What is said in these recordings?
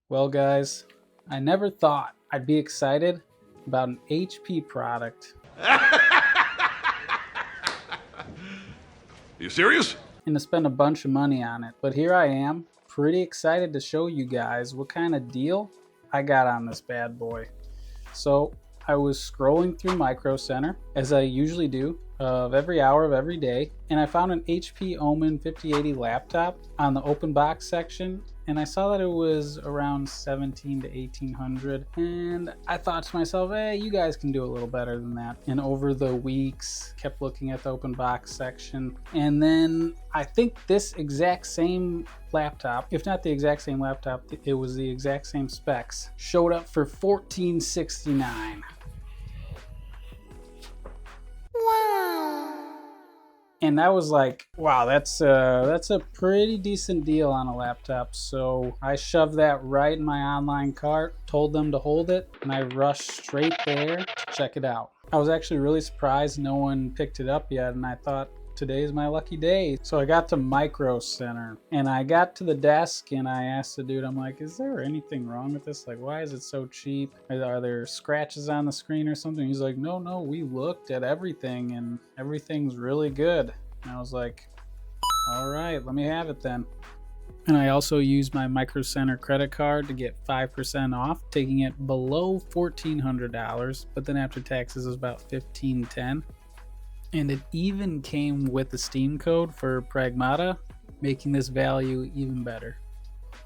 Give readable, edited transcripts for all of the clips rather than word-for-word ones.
Well, guys, I never thought I'd be excited about an HP product. You serious? And to spend a bunch of money on it. But here I am, pretty excited to show you guys what kind of deal I got on this bad boy. So I was scrolling through Micro Center, as I usually do, of every hour of every day, and I found an HP Omen 5080 laptop on the open box section, and I saw that it was around 17 to 1800, and I thought to myself, hey, you guys can do a little better than that. And over the weeks, kept looking at the open box section, and then I think this exact same laptop, if not the exact same laptop, it was the exact same specs, showed up for $1469. And I was like, wow, that's a pretty decent deal on a laptop. So I shoved that right in my online cart, told them to hold it, and I rushed straight there to check it out. I was actually really surprised no one picked it up yet, and I thought, today's my lucky day. So I got to Micro Center and I got to the desk and I asked the dude, I'm like, is there anything wrong with this? Like, why is it so cheap? Are there scratches on the screen or something? He's like, no, we looked at everything and everything's really good. And I was like, all right, let me have it then. And I also used my Micro Center credit card to get 5% off, taking it below $1,400, but then after taxes it was about $1,510. And it even came with the Steam code for Pragmata, making this value even better.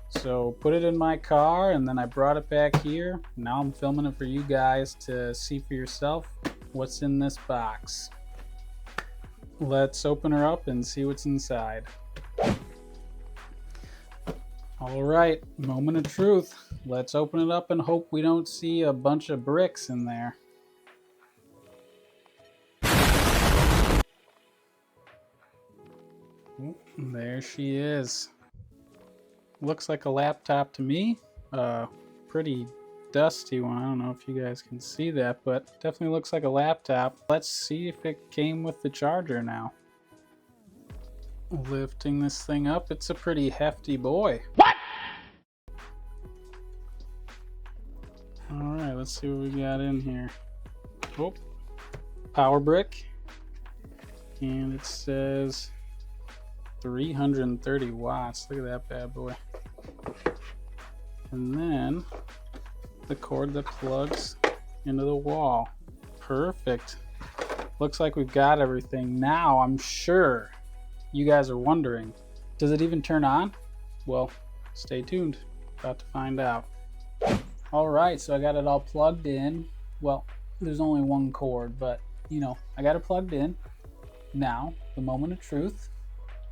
So put it in my car and then I brought it back here. Now I'm filming it for you guys to see for yourself what's in this box. Let's open her up and see what's inside. All right, moment of truth. Let's open it up and hope we don't see a bunch of bricks in there. There she is. Looks like a laptop to me. Pretty dusty one. I don't know if you guys can see that, but definitely looks like a laptop. Let's see if it came with the charger now. Lifting this thing up, it's a pretty hefty boy. What? All right, let's see what we got in here. Oh, power brick. And it says 330 watts. Look at that bad boy. And then the cord that plugs into the wall. Perfect. Looks like we've got everything. Now I'm sure you guys are wondering, does it even turn on? Well, stay tuned. About to find out. All right, so I got it all plugged in. Well, there's only one cord, but you know, I got it plugged in. Now, the moment of truth.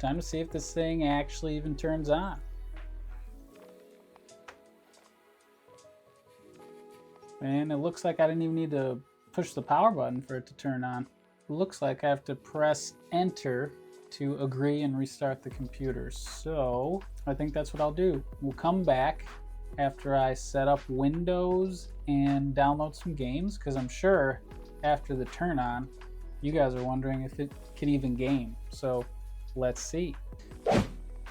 Time to see if this thing actually even turns on. And it looks like I didn't even need to push the power button for it to turn on. It looks like I have to press enter to agree and restart the computer. So I think that's what I'll do. We'll come back after I set up Windows and download some games, because I'm sure after the turn on, you guys are wondering if it can even game. So let's see.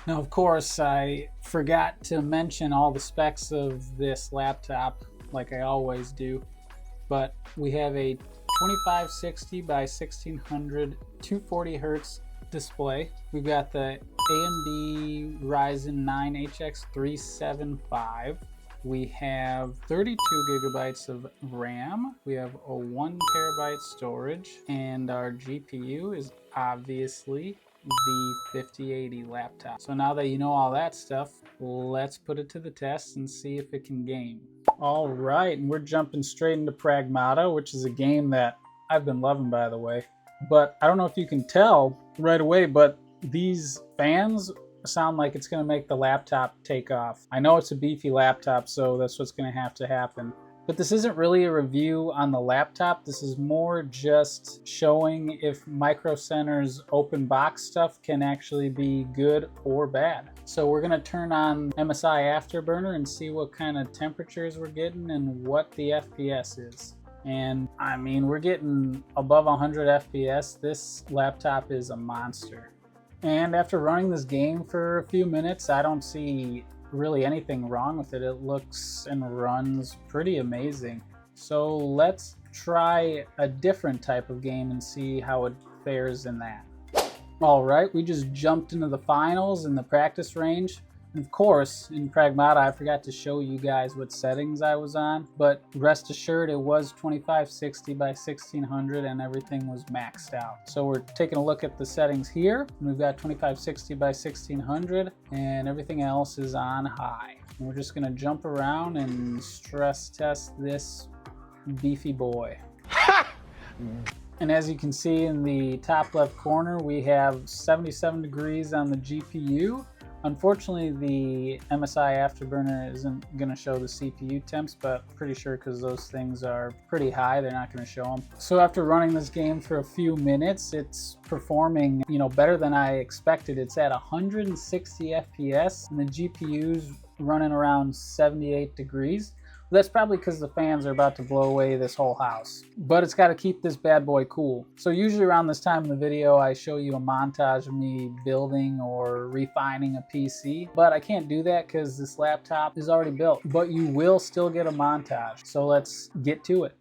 Now, of course, I forgot to mention all the specs of this laptop like I always do, but we have a 2560 by 1600 240 Hertz display. We've got the AMD Ryzen 9 HX 375. We have 32 gigabytes of RAM. We have a 1 terabyte storage, and our GPU is obviously the 5080 laptop. So now that you know all that stuff, let's put it to the test and see if it can game. All right, and we're jumping straight into Pragmata, which is a game that I've been loving, by the way. But I don't know if you can tell right away, but these fans sound like it's going to make the laptop take off. I know it's a beefy laptop, so that's what's going to happen. But this isn't really a review on the laptop. This is more just showing if Micro Center's open box stuff can actually be good or bad. So we're gonna turn on MSI Afterburner and see what kind of temperatures we're getting and what the FPS is. And I mean, we're getting above 100 FPS. This laptop is a monster. And after running this game for a few minutes, I don't see really anything wrong with it. It looks and runs pretty amazing. So let's try a different type of game and see how it fares in that. All right, we just jumped into the finals in the practice range. And of course, in Pragmata, I forgot to show you guys what settings I was on, but rest assured it was 2560 by 1600 and everything was maxed out. So we're taking a look at the settings here. We've got 2560 by 1600 and everything else is on high. And we're just gonna jump around and stress test this beefy boy. And as you can see in the top left corner, we have 77 degrees on the GPU. Unfortunately, the MSI Afterburner isn't going to show the CPU temps, but I'm pretty sure because those things are pretty high, they're not going to show them. So after running this game for a few minutes, it's performing, better than I expected. It's at 160 FPS and the GPU's running around 78 degrees. That's probably because the fans are about to blow away this whole house. But it's got to keep this bad boy cool. So usually around this time in the video, I show you a montage of me building or refining a PC. But I can't do that because this laptop is already built. But you will still get a montage. So let's get to it.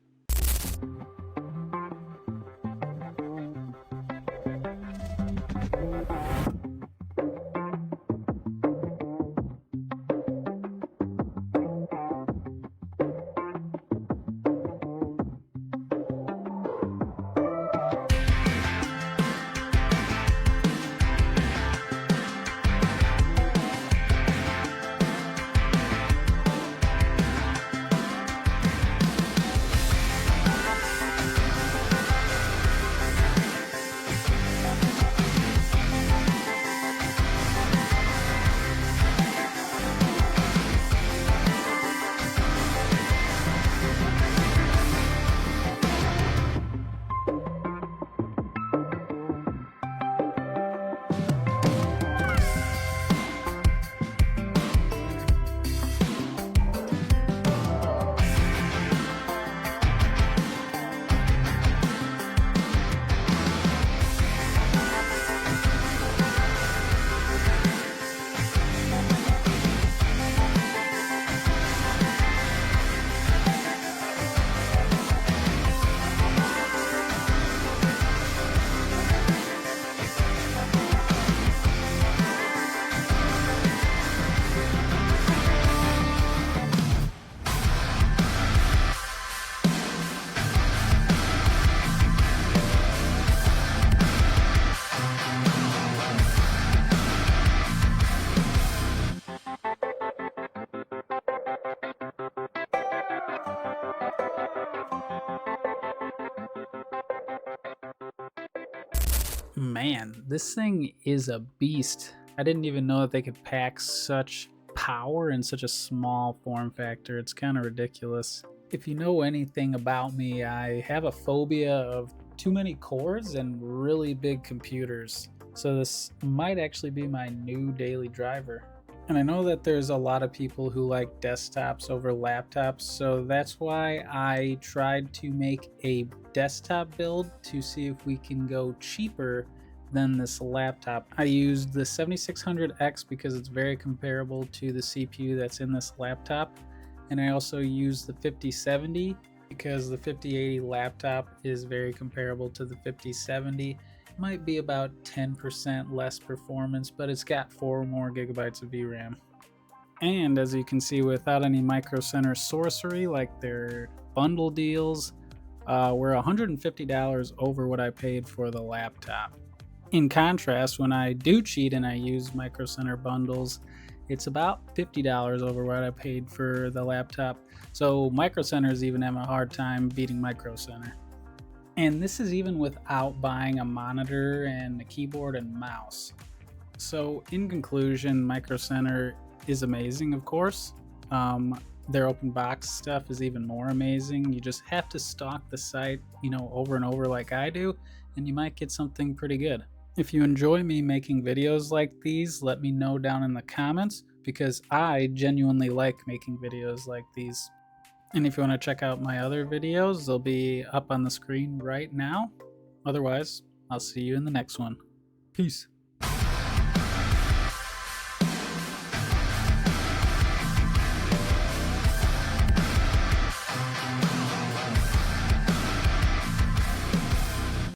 Man, this thing is a beast. I didn't even know that they could pack such power in such a small form factor. It's kind of ridiculous. If you know anything about me, I have a phobia of too many cores and really big computers. So this might actually be my new daily driver. And I know that there's a lot of people who like desktops over laptops, so that's why I tried to make a desktop build to see if we can go cheaper than this laptop. I used the 7600X because it's very comparable to the CPU that's in this laptop, and I also used the 5070 because the 5080 laptop is very comparable to the 5070. Might be about 10% less performance, but it's got 4 more gigabytes of VRAM. And as you can see, without any Micro Center sorcery like their bundle deals, we're $150 over what I paid for the laptop. In contrast, when I do cheat and I use Micro Center bundles, it's about $50 over what I paid for the laptop. So Micro Center is even having a hard time beating Micro Center. And this is even without buying a monitor and a keyboard and mouse. So in conclusion, Micro Center is amazing, of course. Their open box stuff is even more amazing. You just have to stalk the site, over and over like I do, and you might get something pretty good. If you enjoy me making videos like these, let me know down in the comments, because I genuinely like making videos like these. And if you want to check out my other videos, they'll be up on the screen right now. Otherwise, I'll see you in the next one. Peace.